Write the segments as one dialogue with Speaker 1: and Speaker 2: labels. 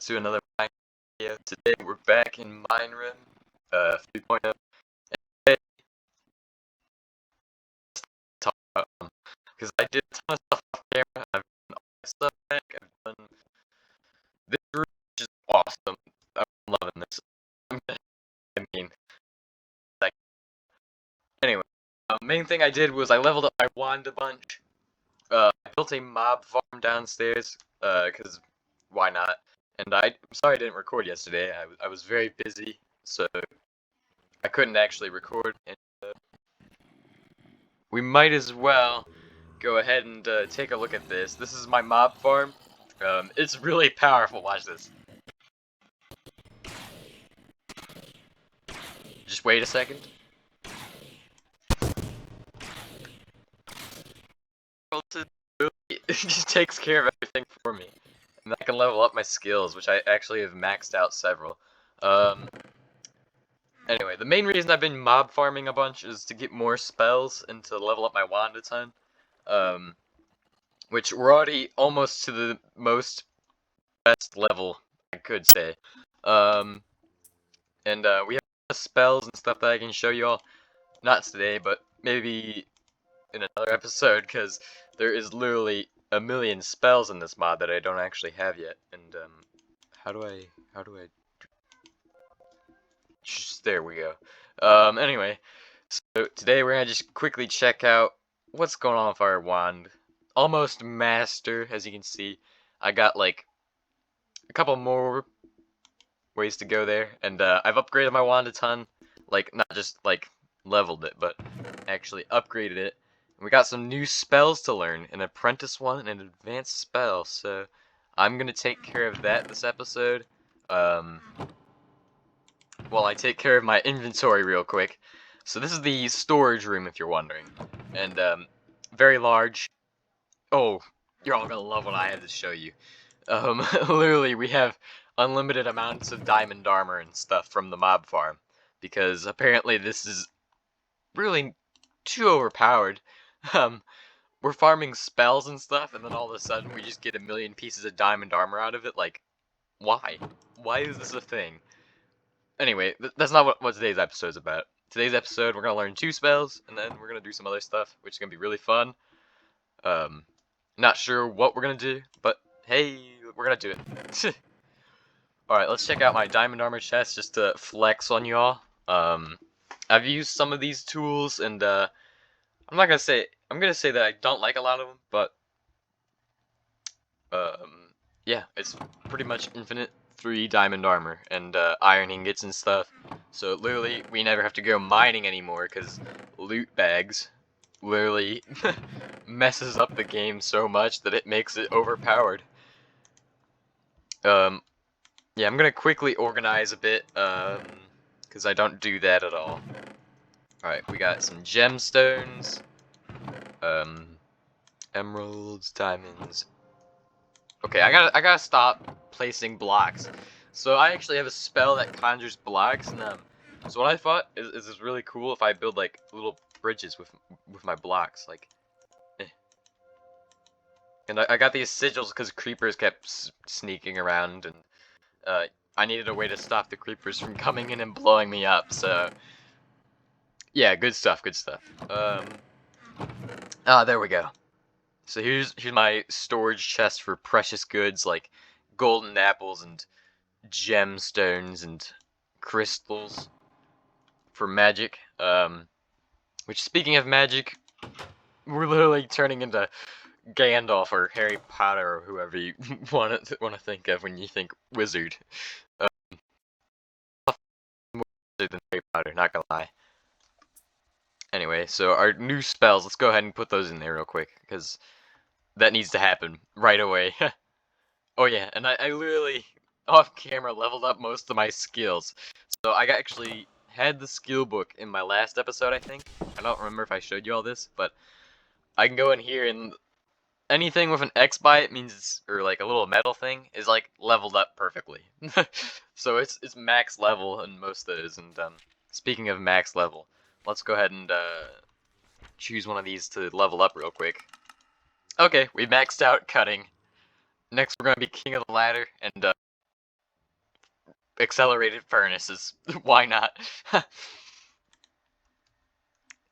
Speaker 1: to another Mine video. Today we're back in MineRim 3.0. And today talk about because I did a ton of stuff off camera. I've done all my stuff back. I've done this room, which is awesome. I'm loving this. I mean, like anyway, main thing I did was I leveled up my wand a bunch. I built a mob farm downstairs, because why not? And I'm sorry I didn't record yesterday. I was very busy, so I couldn't actually record. And we might as well go ahead and take a look at this. This is my mob farm. It's really powerful. Watch this. Just wait a second. It just takes care of everything for me. And I can level up my skills, which I actually have maxed out several. Anyway, the main reason I've been mob farming a bunch is to get more spells and to level up my wand a ton. Which we're already almost to the best level, I could say. And we have spells and stuff that I can show you all. Not today, but maybe in another episode, because there is literally a million spells in this mod that I don't actually have yet. And how do I there we go. Anyway, so today we're gonna just quickly check out what's going on with our wand. Almost master, as you can see. I got like a couple more ways to go there, and I've upgraded my wand a ton. Like, not just like leveled it, but actually upgraded it. We got some new spells to learn, an apprentice one and an advanced spell, so I'm gonna take care of that this episode. While I take care of my inventory real quick. So this is the storage room, if you're wondering, and very large. Oh, you're all gonna love what I have to show you. Literally, we have unlimited amounts of diamond armor and stuff from the mob farm, because apparently this is really too overpowered. We're farming spells and stuff, and then all of a sudden we just get a million pieces of diamond armor out of it. Like, why? Why is this a thing? Anyway, that's not what today's episode is about. Today's episode, we're gonna learn 2 spells, and then we're gonna do some other stuff, which is gonna be really fun. Not sure what we're gonna do, but hey, we're gonna do it. Alright, let's check out my diamond armor chest just to flex on y'all. I've used some of these tools, and I'm gonna say that I don't like a lot of them, but yeah, it's pretty much infinite 3 diamond armor and iron ingots and stuff. So literally, we never have to go mining anymore because loot bags literally messes up the game so much that it makes it overpowered. Yeah, I'm gonna quickly organize a bit because I don't do that at all. Alright, we got some gemstones, emeralds, diamonds. Okay, I gotta stop placing blocks. So I actually have a spell that conjures blocks, and so what I thought is it's really cool if I build like little bridges with my blocks, like. And I got these sigils because creepers kept sneaking around, and I needed a way to stop the creepers from coming in and blowing me up. So yeah, good stuff, good stuff. There we go. So here's my storage chest for precious goods like golden apples and gemstones and crystals for magic. Which, speaking of magic, we're literally turning into Gandalf or Harry Potter or whoever you want to think of when you think wizard. More wizard than Harry Potter, not gonna lie. Anyway, so our new spells, let's go ahead and put those in there real quick, because that needs to happen right away. Oh yeah, and I literally, off camera, leveled up most of my skills. So I actually had the skill book in my last episode, I think. I don't remember if I showed you all this, but I can go in here and anything with an X by it means it's, or like a little metal thing, is like leveled up perfectly. So it's max level in most of those, and speaking of max level, let's go ahead and choose one of these to level up real quick. Okay, we maxed out cutting. Next we're going to be King of the Ladder, and accelerated furnaces. Why not?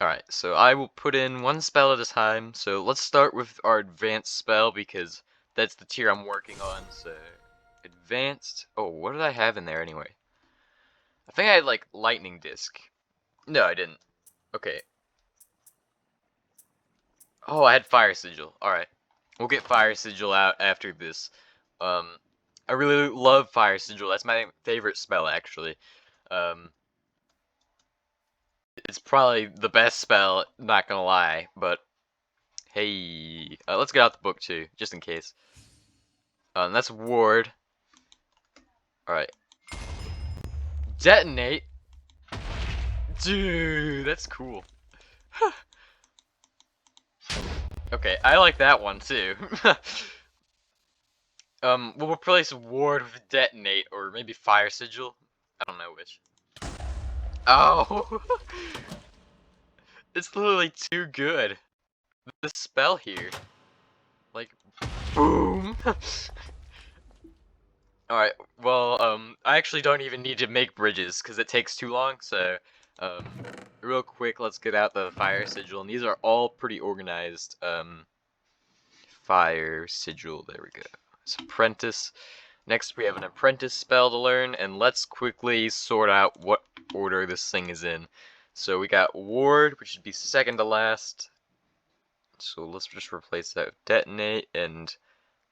Speaker 1: Alright, so I will put in one spell at a time. So let's start with our advanced spell because that's the tier I'm working on. So advanced. Oh, what did I have in there anyway? I think I had like lightning disc. No, I didn't. Okay. Oh, I had fire sigil. Alright. We'll get fire sigil out after this. I really love fire sigil. That's my favorite spell actually. It's probably the best spell, not gonna lie, but hey, let's get out the book too, just in case. That's ward. Alright. Detonate? Dude, that's cool. Okay, I like that one too. We'll replace ward with detonate, or maybe fire sigil. I don't know which. Oh! It's literally too good. The spell here. Like, boom! Alright, well, I actually don't even need to make bridges, because it takes too long, so, real quick, let's get out the fire sigil, and these are all pretty organized, fire sigil, there we go. It's apprentice. Next, we have an apprentice spell to learn, and let's quickly sort out what order this thing is in. So we got ward, which should be second to last, so let's just replace that with detonate, and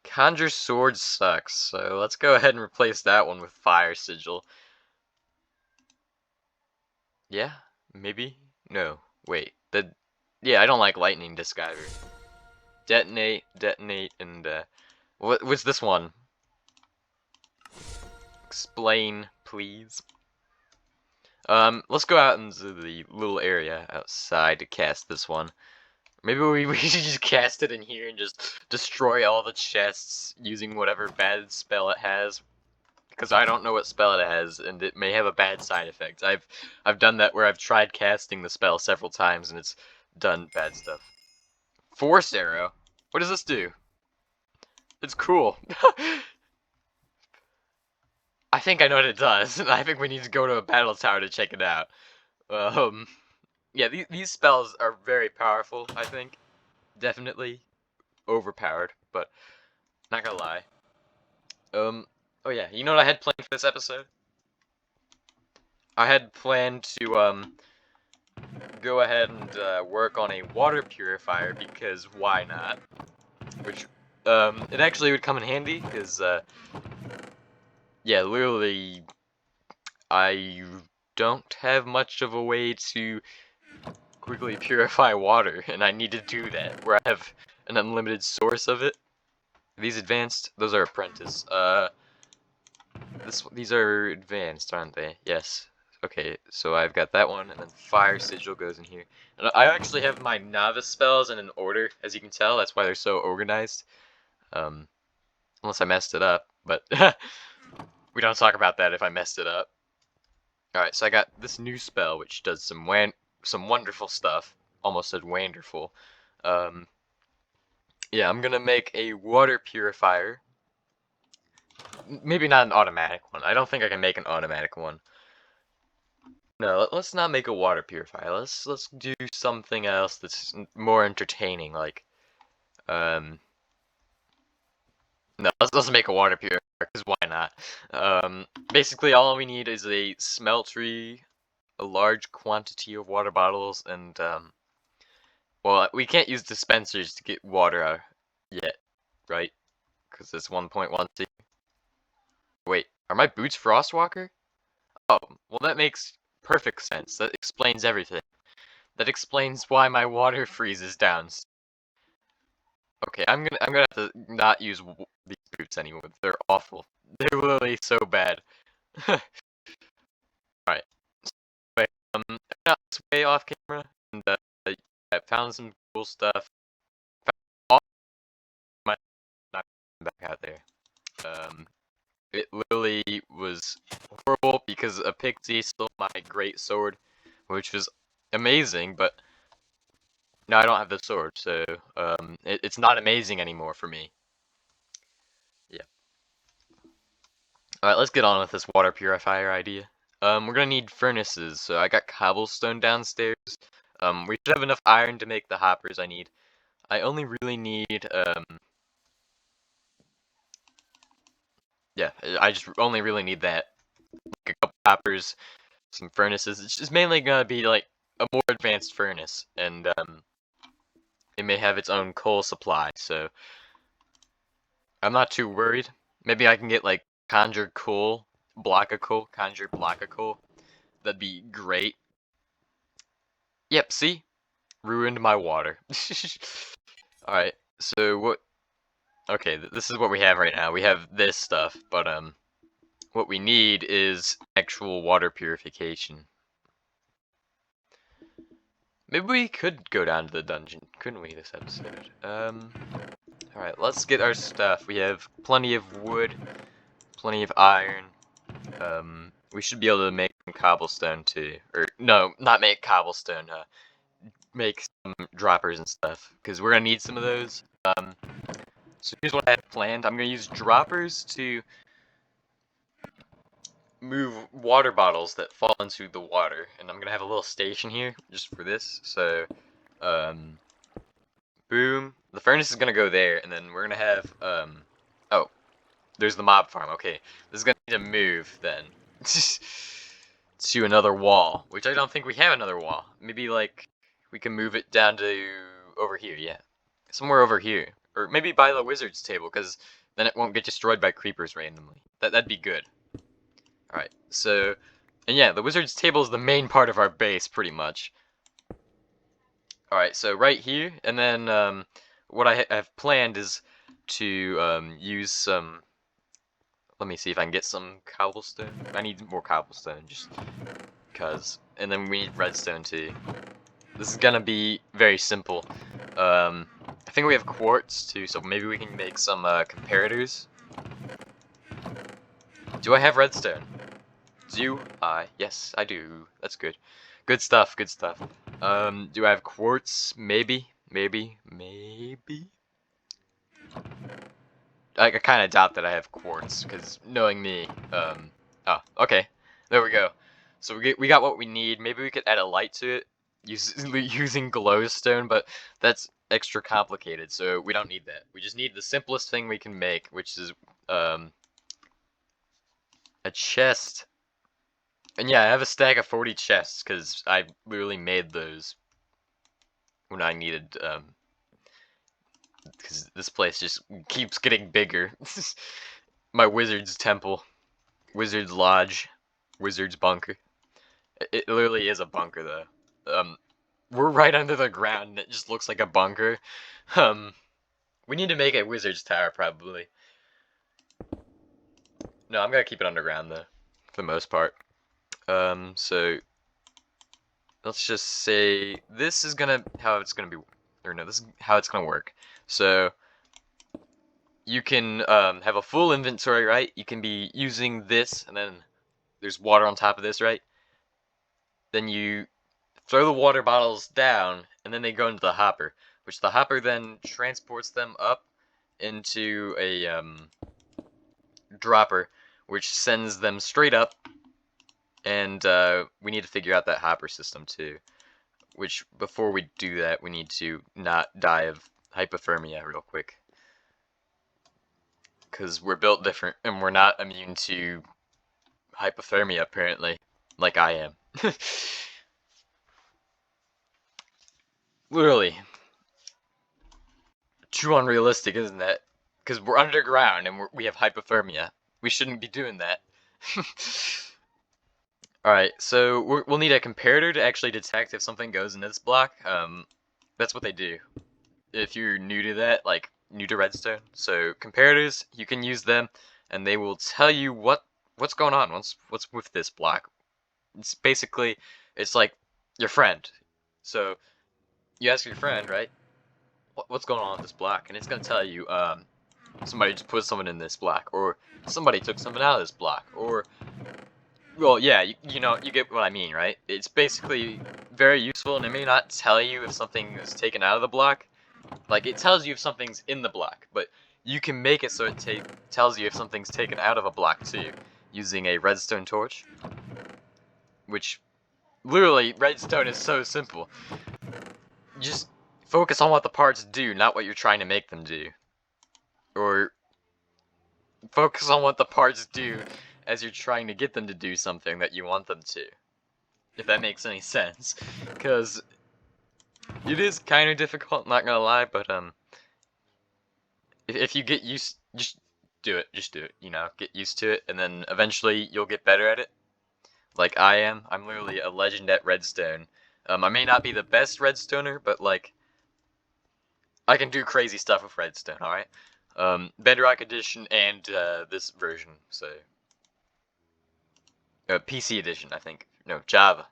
Speaker 1: conjure sword sucks, so let's go ahead and replace that one with fire sigil. Yeah, maybe? No, wait. Yeah, I don't like lightning disc either. Detonate, detonate, and what's this one? Explain, please. Let's go out into the little area outside to cast this one. Maybe we should just cast it in here and just destroy all the chests using whatever bad spell it has. Because I don't know what spell it has, and it may have a bad side effect. I've done that where I've tried casting the spell several times, and it's done bad stuff. Force arrow? What does this do? It's cool. I think I know what it does. I think we need to go to a battle tower to check it out. Yeah, these spells are very powerful, I think. Definitely overpowered, but not gonna lie. Oh yeah, you know what I had planned for this episode? I had planned to, go ahead and, work on a water purifier, because why not? Which, it actually would come in handy, because, yeah, literally, I don't have much of a way to quickly purify water, and I need to do that, where I have an unlimited source of it. These advanced, those are apprentice. These are advanced, aren't they? Yes. Okay, so I've got that one, and then fire sigil goes in here. And I actually have my novice spells in an order, as you can tell. That's why they're so organized. Unless I messed it up, but we don't talk about that if I messed it up. Alright, so I got this new spell, which does some wonderful stuff. Almost said wanderful. Yeah, I'm gonna make a water purifier. Maybe not an automatic one. I don't think I can make an automatic one. No, let's not make a water purifier. Let's do something else that's more entertaining, like, no, let's make a water purifier, because why not? Basically all we need is a smeltery, a large quantity of water bottles, and, well, we can't use dispensers to get water out yet, right? Because it's 1.1C. Wait, are my boots Frostwalker? Oh, well that makes perfect sense. That explains everything. That explains why my water freezes down. Okay, I'm gonna have to not use these boots anymore. They're awful. They're literally so bad. Alright. Wait, I got this way off camera, and I found some cool stuff. My not back out there. It literally was horrible because a pixie stole my great sword, which was amazing, but now I don't have the sword, so it's not amazing anymore for me. Yeah. Alright, let's get on with this water purifier idea. We're gonna need furnaces, so I got cobblestone downstairs. We should have enough iron to make the hoppers I need. I only really need, yeah, I just only really need that. Like a couple hoppers, some furnaces. It's just mainly gonna be like a more advanced furnace, and it may have its own coal supply, so I'm not too worried. Maybe I can get like conjure coal, block of coal, conjure block of coal. That'd be great. Yep, see? Ruined my water. Alright, so what... Okay, this is what we have right now. We have this stuff, but what we need is actual water purification. Maybe we could go down to the dungeon, couldn't we, this episode? Alright, let's get our stuff. We have plenty of wood, plenty of iron. We should be able to make some cobblestone too. Or, no, not make cobblestone, make some droppers and stuff, because we're gonna need some of those. So here's what I have planned. I'm gonna use droppers to move water bottles that fall into the water, and I'm gonna have a little station here just for this. So, boom. The furnace is gonna go there, and then we're gonna have oh, there's the mob farm. Okay, this is gonna need to move then to another wall, which I don't think we have another wall. Maybe like we can move it down to over here. Yeah, somewhere over here. Or maybe by the wizard's table, because then it won't get destroyed by creepers randomly. That'd be good. Alright, so... And yeah, the wizard's table is the main part of our base, pretty much. Alright, so right here, and then what I have planned is to use some... Let me see if I can get some cobblestone. I need more cobblestone, just because. And then we need redstone too. This is gonna be very simple. I think we have quartz too, so maybe we can make some comparators. Do I have redstone? Do I? Yes, I do. That's good. Good stuff, good stuff. Do I have quartz? Maybe. Maybe. I kind of doubt that I have quartz, because knowing me, oh, okay. There we go. So we got what we need. Maybe we could add a light to it using glowstone, but that's extra complicated, so we don't need that. We just need the simplest thing we can make, which is a chest. And yeah, I have a stack of 40 chests, because I literally made those when I needed, because this place just keeps getting bigger. My wizard's temple, wizard's lodge, wizard's bunker. It literally is a bunker, though. We're right under the ground, and it just looks like a bunker. We need to make a wizard's tower, probably. No, I'm gonna keep it underground, though, for the most part. So let's just say this is how it's gonna be, or no, this is how it's gonna work. So you can have a full inventory, right? You can be using this, and then there's water on top of this, right? Then you throw the water bottles down, and then they go into the hopper, which the hopper then transports them up into a dropper, which sends them straight up. And we need to figure out that hopper system too. Which, before we do that, we need to not die of hypothermia real quick. Because we're built different, and we're not immune to hypothermia, apparently. Like I am. Literally. Too unrealistic, isn't that? Because we're underground, and we have hypothermia. We shouldn't be doing that. Alright, so we'll need a comparator to actually detect if something goes into this block. That's what they do. If you're new to that, like, new to redstone. So, comparators, you can use them, and they will tell you what's going on, what's with this block. It's basically, it's like your friend. So, you ask your friend, right, what's going on with this block? And it's going to tell you, somebody just put someone in this block, or somebody took something out of this block, or... Well, yeah, you know, you get what I mean, right? It's basically very useful, and it may not tell you if something is taken out of the block. Like, it tells you if something's in the block, but you can make it so it tells you if something's taken out of a block too, using a redstone torch. Which, literally, redstone is so simple. Just focus on what the parts do, not what you're trying to make them do. Or focus on what the parts do as you're trying to get them to do something that you want them to. If that makes any sense. Because it is kind of difficult, not gonna lie, but if you get used, just do it, you know, get used to it, and then eventually you'll get better at it. Like I am. I'm literally a legend at redstone. I may not be the best redstoner, but like, I can do crazy stuff with redstone, alright? Bedrock edition and this version, so PC edition, I think. No, Java.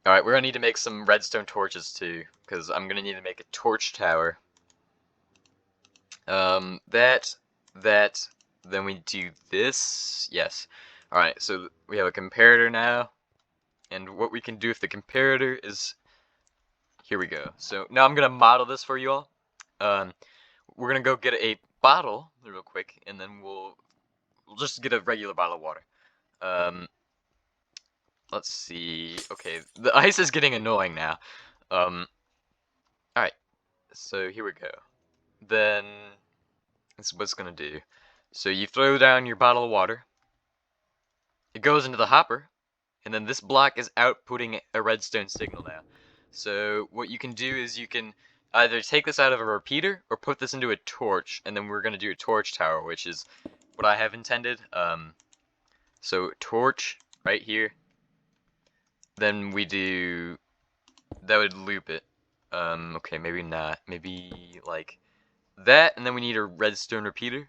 Speaker 1: Alright, we're gonna need to make some redstone torches too, because I'm gonna need to make a torch tower. Then we do this. Yes. Alright, so we have a comparator now, and what we can do with the comparator is, here we go. So now I'm gonna model this for you all. We're gonna go get a bottle real quick, and then we'll just get a regular bottle of water. Let's see. Okay, the ice is getting annoying now. Alright, so here we go. Then this is what it's gonna do. So you throw down your bottle of water. It goes into the hopper, and then this block is outputting a redstone signal now. So what you can do is you can either take this out of a repeater or put this into a torch, and then we're gonna do a torch tower, which is what I have intended. So torch right here. Then we do, that would loop it. Okay, maybe not. Maybe like that, and then we need a redstone repeater.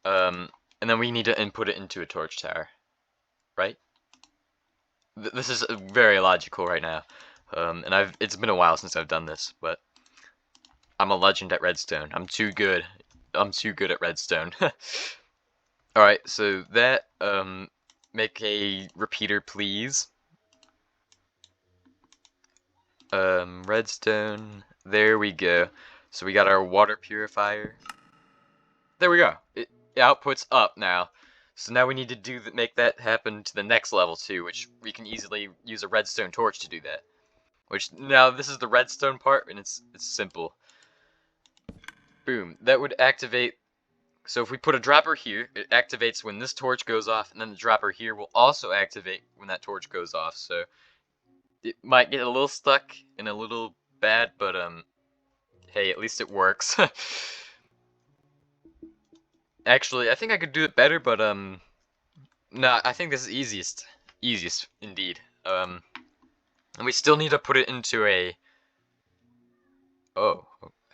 Speaker 1: And then we need to input it into a torch tower, right? This is very logical right now. And it's been a while since I've done this, but I'm a legend at redstone. I'm too good. I'm too good at redstone. Alright, so that, make a repeater, please. Redstone. There we go. So we got our water purifier. There we go. It outputs up now. So now we need to make that happen to the next level too, which we can easily use a redstone torch to do that. Which, now this is the redstone part, and it's simple. Boom. That would activate. So if we put a dropper here, it activates when this torch goes off, and then the dropper here will also activate when that torch goes off. So it might get a little stuck and a little bad, but hey, at least it works. Actually, I think I could do it better, but no, I think this is easiest indeed. And we still need to put it into a. Oh,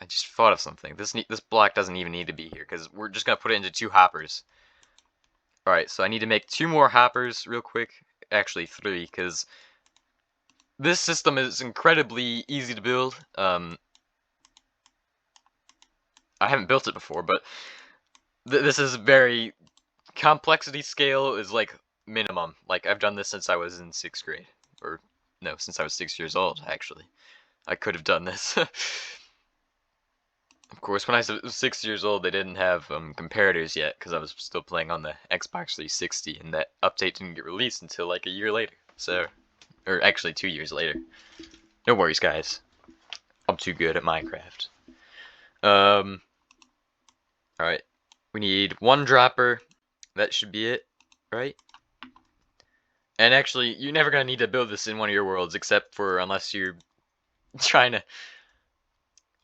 Speaker 1: I just thought of something. This block doesn't even need to be here because we're just gonna put it into 2 hoppers. All right, so I need to make 2 more hoppers real quick. Actually, 3, because this system is incredibly easy to build. I haven't built it before, but this is very complexity scale is like minimum. Like I've done this since I was in 6th grade, or no, since I was 6 years old. Actually, I could have done this. Of course, when I was 6 years old, they didn't have comparators yet because I was still playing on the Xbox 360, and that update didn't get released until like a year later. So, or actually 2 years later. No worries, guys. I'm too good at Minecraft. Alright. We need 1 dropper. That should be it, right? And actually, you're never gonna need to build this in one of your worlds, except for unless you're trying to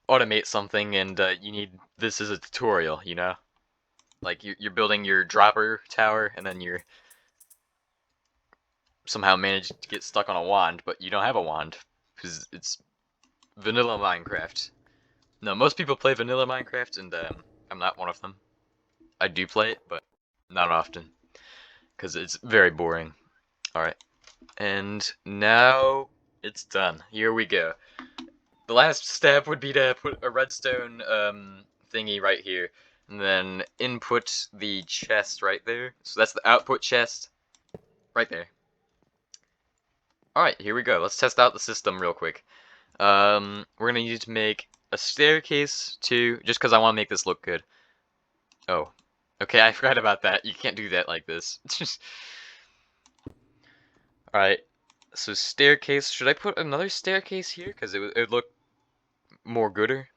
Speaker 1: automate something and you need this as a tutorial, you know? Like you're building your dropper tower and then you're somehow managed to get stuck on a wand, but you don't have a wand because it's vanilla Minecraft. No, most people play vanilla Minecraft, and I'm not one of them. I do play it, but not often because it's very boring. Alright, and now it's done. Here we go. The last step would be to put a redstone thingy right here, and then input the chest right there. So that's the output chest right there. Alright, here we go. Let's test out the system real quick. We're gonna need to make a staircase too, just because I want to make this look good. Oh, okay, I forgot about that. You can't do that like this. Alright, so staircase. Should I put another staircase here? Because it would look more gooder.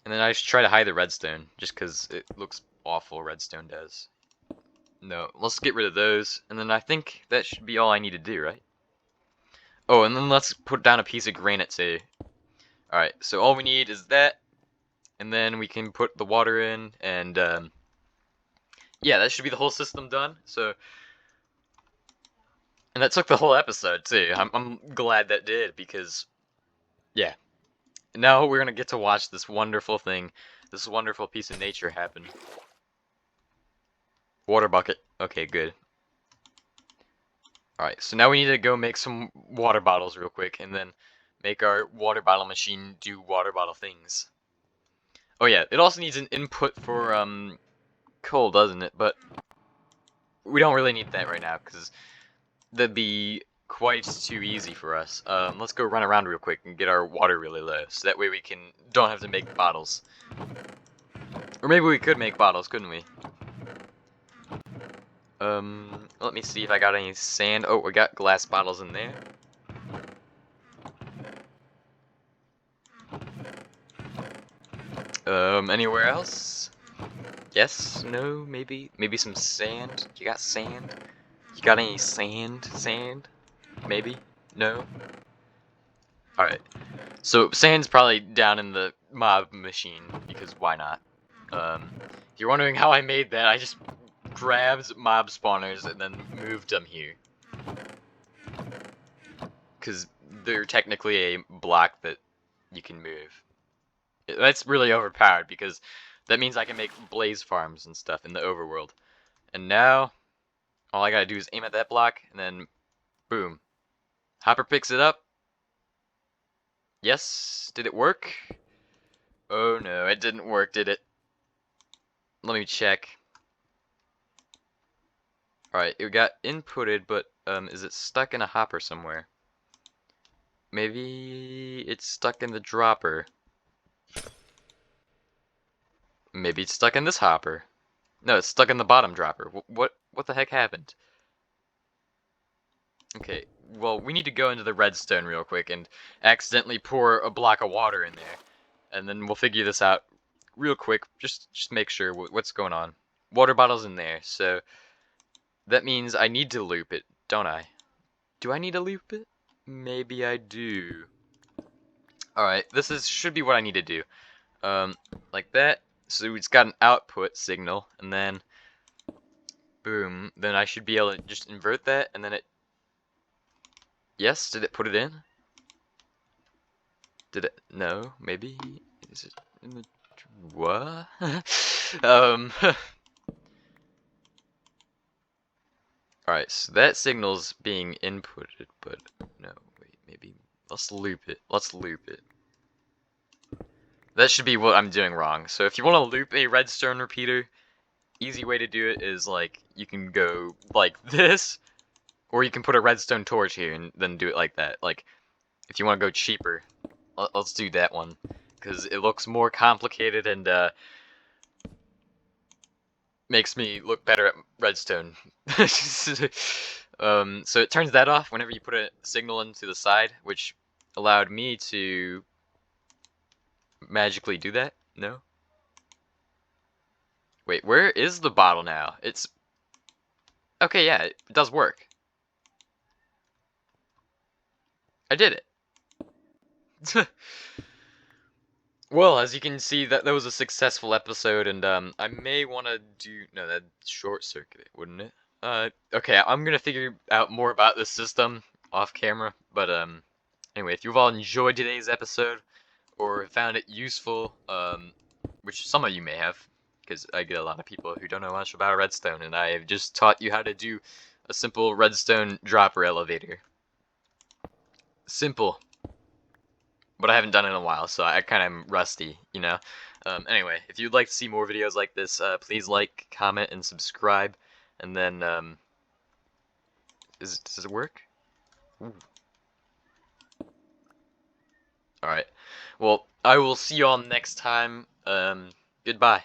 Speaker 1: And then I should try to hide the redstone, just because it looks awful, redstone does. No, let's get rid of those, and then I think that should be all I need to do, right? Oh, and then let's put down a piece of granite too. Alright, so all we need is that, and then we can put the water in, and yeah, that should be the whole system done. So, and that took the whole episode too. I'm glad that did, because yeah. Now we're gonna get to watch this wonderful thing, this wonderful piece of nature happen. Water bucket. Okay, good. Alright, so now we need to go make some water bottles real quick, and then make our water bottle machine do water bottle things. Oh yeah, it also needs an input for coal, doesn't it? But we don't really need that right now, because that'd be quite too easy for us. Let's go run around real quick and get our water really low, so that way we don't have to make bottles. Or maybe we could make bottles, couldn't we? Let me see if I got any sand. Oh, we got glass bottles in there. Anywhere else? Yes? No? Maybe? Maybe some sand? You got sand? You got any sand? Sand? Maybe? No? Alright. So, sand's probably down in the mob machine, because why not? If you're wondering how I made that, I just grabbed mob spawners and then moved them here. Because they're technically a block that you can move. That's really overpowered, because that means I can make blaze farms and stuff in the overworld. And now, all I gotta do is aim at that block, and then, boom. Hopper picks it up. Yes, did it work? Oh no, it didn't work, did it? Let me check. Alright, it got inputted, but is it stuck in a hopper somewhere? Maybe it's stuck in the dropper. Maybe it's stuck in this hopper. No, it's stuck in the bottom dropper. What the heck happened? Okay, well, we need to go into the redstone real quick and accidentally pour a block of water in there. And then we'll figure this out real quick. Just make sure what's going on. Water bottle's in there, so that means I need to loop it, don't I? Do I need to loop it? Maybe I do. Alright, should be what I need to do. Like that. So it's got an output signal, and then boom, then I should be able to just invert that, and then it... Yes, did it put it in? Did it? No, maybe? Is it in the... What? Alright, so that signal's being inputted, but no, wait, maybe... Let's loop it. Let's loop it. That should be what I'm doing wrong. So if you want to loop a redstone repeater, easy way to do it is, like, you can go like this, or you can put a redstone torch here and then do it like that. Like, if you want to go cheaper, let's do that one, because it looks more complicated and makes me look better at redstone. So it turns that off whenever you put a signal into the side, which allowed me to magically do that. No? Wait, where is the bottle now? It's... Okay, yeah, it does work. I did it. Well, as you can see, that was a successful episode, and I may want to do... No, that'd short-circuit it, wouldn't it? Okay, I'm gonna figure out more about this system off camera, but anyway, if you've all enjoyed today's episode, or found it useful, which some of you may have, because I get a lot of people who don't know much about redstone, and I have just taught you how to do a simple redstone dropper elevator. Simple. But I haven't done it in a while, so I kind of am rusty, you know? Anyway, if you'd like to see more videos like this, please like, comment, and subscribe, and then, does it work? Ooh. Alright. Well, I will see you all next time. Goodbye.